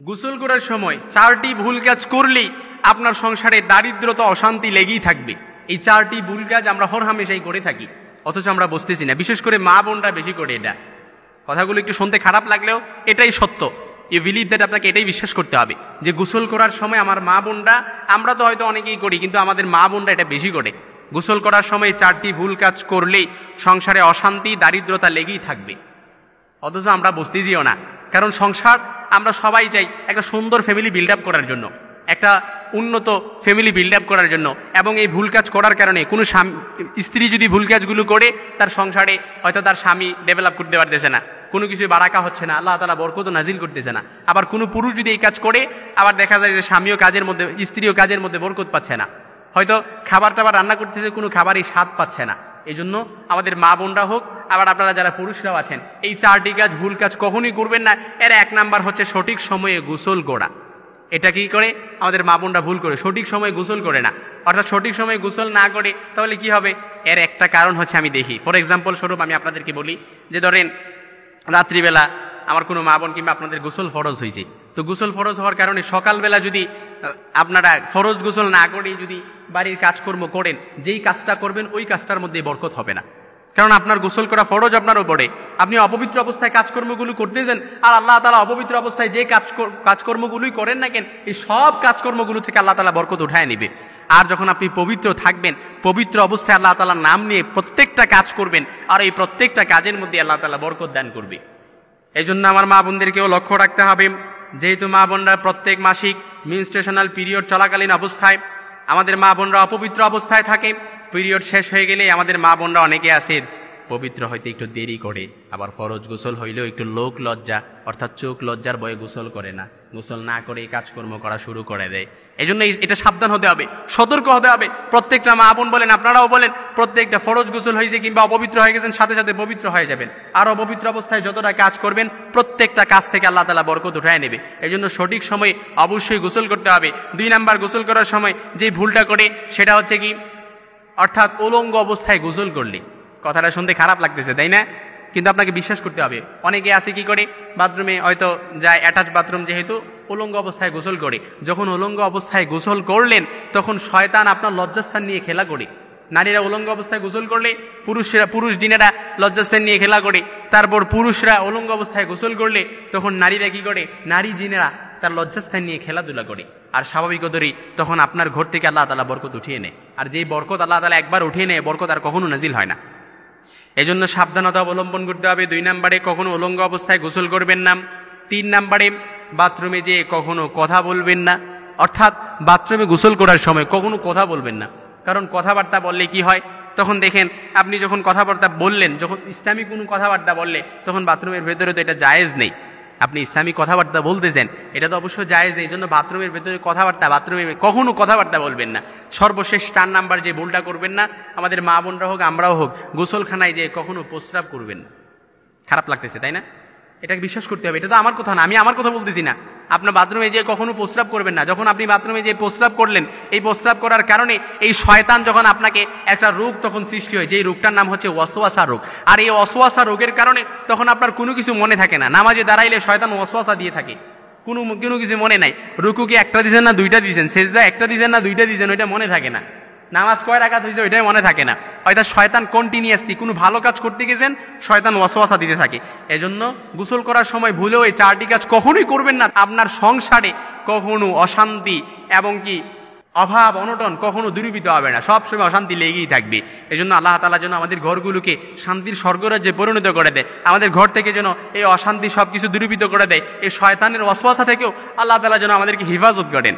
গোসল করার সময় 4টি ভুল কাজ করলেই আপনার সংসারে দারিদ্রতা অশান্তি লেগেই থাকবে। এই 4টি ভুল কাজ আমরা হরহামেশাই করে থাকি, অথচ আমরা বুঝতেছি না। বিশেষ করে মা বোনরা বেশি করে এটা। কথাগুলো একটু শুনতে খারাপ লাগলেও এটাই সত্য। ইউ বিলিভ দ্যাট, আপনাকে এটাই বিশ্বাস করতে হবে যে গোসল করার সময় আমার মা বোনরা, আমরা তো হয়তো অনেকেই করি, কিন্তু আমাদের মা বোনরা এটা বেশি করে। গোসল করার সময় 4টি ভুল কাজ করলেই সংসারে অশান্তি দারিদ্রতা লেগেই থাকবে, অথচ আমরা বুঝতেছিও না। কারণ সংসার আমরা সবাই চাই একটা সুন্দর ফ্যামিলি বিল্ড আপ করার জন্য, একটা উন্নত ফ্যামিলি বিল্ড আপ করার জন্য। এবং এই ভুল কাজ করার কারণে কোনো স্ত্রী যদি ভুল কাজগুলো করে, তার সংসারে হয়তো তার স্বামী ডেভেলপ করতে পারতেছে না, কোনো কিছু বারাকা হচ্ছে না, আল্লাহ তাআলা বরকত নাজিল করতেছে না। আবার কোনো পুরুষ যদি এই কাজ করে, আবার দেখা যায় যে স্বামীও কাজের মধ্যে, স্ত্রীও কাজের মধ্যে বরকত পাচ্ছে না, হয়তো খাবার টাবার রান্না করতেছে, কোনো খাবারই স্বাদ পাচ্ছে না। এই জন্য আমাদের মা বোনরা হোক, আবার আপনারা যারা পুরুষরাও আছেন, এই 4টি কাজ ভুল কাজ কখনোই করবেন না। এর 1 নাম্বার হচ্ছে সঠিক সময়ে গোসল করা। এটা কি করে আমাদের মা বোনরা ভুল করে, সঠিক সময়ে গোসল করে না। অর্থাৎ সঠিক সময়ে গোসল না করে তাহলে কি হবে, এর একটা কারণ হচ্ছে আমি দেখি। ফর এক্সাম্পল স্বরূপ আমি আপনাদেরকে বলি যে ধরেন রাত্রিবেলা আমার কোনো মা বোন কিংবা আপনাদের গোসল ফরজ হয়েছে, তো গোসল ফরজ হওয়ার কারণে সকালবেলা যদি আপনারা ফরজ গোসল না করে যদি বাড়ির কাজকর্ম করেন, যেই কাজটা করবেন ওই কাজটার মধ্যে বরকত হবে না। কারণ আপনার গোসল করা ফরজ আপনার উপরে, আপনি অপবিত্র অবস্থায় কাজকর্মগুলো করতেছেন, আর আল্লাহ তাআলা অপবিত্র অবস্থায় যে কাজকর্মগুলোই করেন না কেন, এই সব কাজকর্মগুলো থেকে আল্লাহ তাআলা বরকত উঠায় নেবে। আর যখন আপনি পবিত্র থাকবেন, পবিত্র অবস্থায় আল্লাহ তাআলার নাম নিয়ে প্রত্যেকটা কাজ করবেন, আর এই প্রত্যেকটা কাজের মধ্যে আল্লাহ তাআলা বরকত দান করবে। এই জন্য আমার মা বোনদেরকেও লক্ষ্য রাখতে হবে, যেহেতু মা বোনরা প্রত্যেক মাসিক মেনস্ট্রুয়েশনাল পিরিয়ড চলাকালীন অবস্থায় আমাদের মা বোনরা অপবিত্র অবস্থায় থাকে। পিরিয়ড শেষ হয়ে গেলে আমাদের মা বোনরা অনেকে আছে পবিত্র হইতে একটু দেরি করে, আবার ফরজ গোসল হইলেও একটু লোক লজ্জা অর্থাৎ চোখ লজ্জার ভয়ে গোসল করে না, গোসল না করে কাজকর্ম করা শুরু করে দেয়। এই জন্য এটা সাবধান হতে হবে, সতর্ক হতে হবে। প্রত্যেকটা মা বোন বলেন, আপনারাও বলেন, প্রত্যেকটা ফরজ গোসল হয়েছে কিংবা অপবিত্র হয়ে গেছেন, সাথে সাথে পবিত্র হয়ে যাবেন। আর অপবিত্র অবস্থায় যতটা কাজ করবেন, প্রত্যেকটা কাজ থেকে আল্লাহ তাআলা বরকত উঠায় নেবে। এই জন্য সঠিক সময়ে অবশ্যই গোসল করতে হবে। 2 নাম্বার, গোসল করার সময় যে ভুলটা করে সেটা হচ্ছে কি, অর্থাৎ উলঙ্গ অবস্থায় গোসল করলে। কথাটা শুনতে খারাপ লাগতেছে, তাই না? কিন্তু আপনাকে বিশ্বাস করতে হবে। অনেকে আছে কি করে, বাথরুমে হয়তো যায়, অ্যাটাচ বাথরুম যেহেতু, উলঙ্গ অবস্থায় গোসল করে। যখন উলঙ্গ অবস্থায় গোসল করলেন, তখন শয়তান আপনার লজ্জাস্থান নিয়ে খেলা করে। নারীরা উলঙ্গ অবস্থায় গোসল করলে পুরুষ জিনেরা লজ্জাস্থান নিয়ে খেলা করে। তারপর পুরুষরা উলঙ্গ অবস্থায় গোসল করলে তখন নারীরা কি করে, নারী জিনেরা তার লজ্জাস্থান নিয়ে খেলাধুলা করে। আর স্বাভাবিকতই তখন আপনার ঘর থেকে আল্লাহ তাআলা বরকত উঠিয়ে নেয়। আর যেই বরকত আল্লাহ তাআলা একবার উঠিয়ে নেয়, বরকত আর কখনো নাজিল হয় না। এই জন্য সাবধানতা অবলম্বন করতে হবে। 2 নাম্বারে, কখনো উলঙ্গ অবস্থায় গোসল করবেন না। 3 নাম্বারে, বাথরুমে যেয়ে কখনো কথা বলবেন না। অর্থাৎ বাথরুমে গোসল করার সময় কখনো কথা বলবেন না। কারণ কথাবার্তা বললে কি হয়, তখন দেখেন আপনি যখন কথাবার্তা বললেন, যখন ইসলামী কোনো কথাবার্তা বললে, তখন বাথরুমের ভেতরে তো এটা জায়েজ নেই। আপনি ইসলামী কথাবার্তা বলতেছেন, এটা তো অবশ্যই জায়েজ নেই। এই জন্য বাথরুমের ভেতরে কথাবার্তা, বাথরুমে কখনো কথাবার্তা বলবেন না। সর্বশেষ 4 নাম্বার যে ভুলটা করবেন না, আমাদের মা বোনরা হোক আমরাও হোক, গোসলখানায় যে কখনো প্রস্রাব করবেন না। খারাপ লাগতেছে, তাই না? এটাকে বিশ্বাস করতে হবে। এটা তো আমার কথা না, আমি আমার কথা বলতেছি না। আপনার বাথরুমে যে কখনো প্রস্রাব করবেন না। যখন আপনি বাথরুমে যে প্রস্রাব করলেন, এই প্রস্রাব করার কারণে এই শয়তান যখন আপনাকে একটা রোগ তখন সৃষ্টি হয়, যেই রোগটার নাম হচ্ছে ওয়াসওয়াসা রোগ। আর এই ওয়াসওয়াসা রোগের কারণে তখন আপনার কোনো কিছু মনে থাকে না। নামাজে দাঁড়াইলে শয়তান ওয়াসওয়াসা দিয়ে থাকে, কোনো কিছু মনে নাই। রুকু কি 1টা দিয়েছেন না 2টা দিয়েছেন, সেজদা 1টা দিয়েছেন না 2টা দিয়েছেন, ওইটা মনে থাকে না। নামাজ কয় রাকাত হয়েছে ওইটাই মনে থাকে না। হয়তো শয়তান কন্টিনিউয়াসলি কোনো ভালো কাজ করতে গেছেন, শয়তান ওয়াসওয়াসা দিতে থাকে। এজন্য গোসল করার সময় ভুলেও এই 4টি কাজ কখনোই করবেন না। আপনার সংসারে কখনো অশান্তি এবং কি অভাব অনটন কখনো দূরীভূত হবে না, সবসময় অশান্তি লেগেই থাকবে। এই জন্য আল্লাহ তাআলা যেন আমাদের ঘরগুলোকে শান্তির স্বর্গরাজ্যে পরিণত করে দেয়, আমাদের ঘর থেকে যেন এই অশান্তি সব কিছু দূরীভূত করে দেয়। এই শয়তানের ওয়াসওয়াসা থেকেও আল্লাহ তাআলা যেন আমাদেরকে হেফাজত করেন।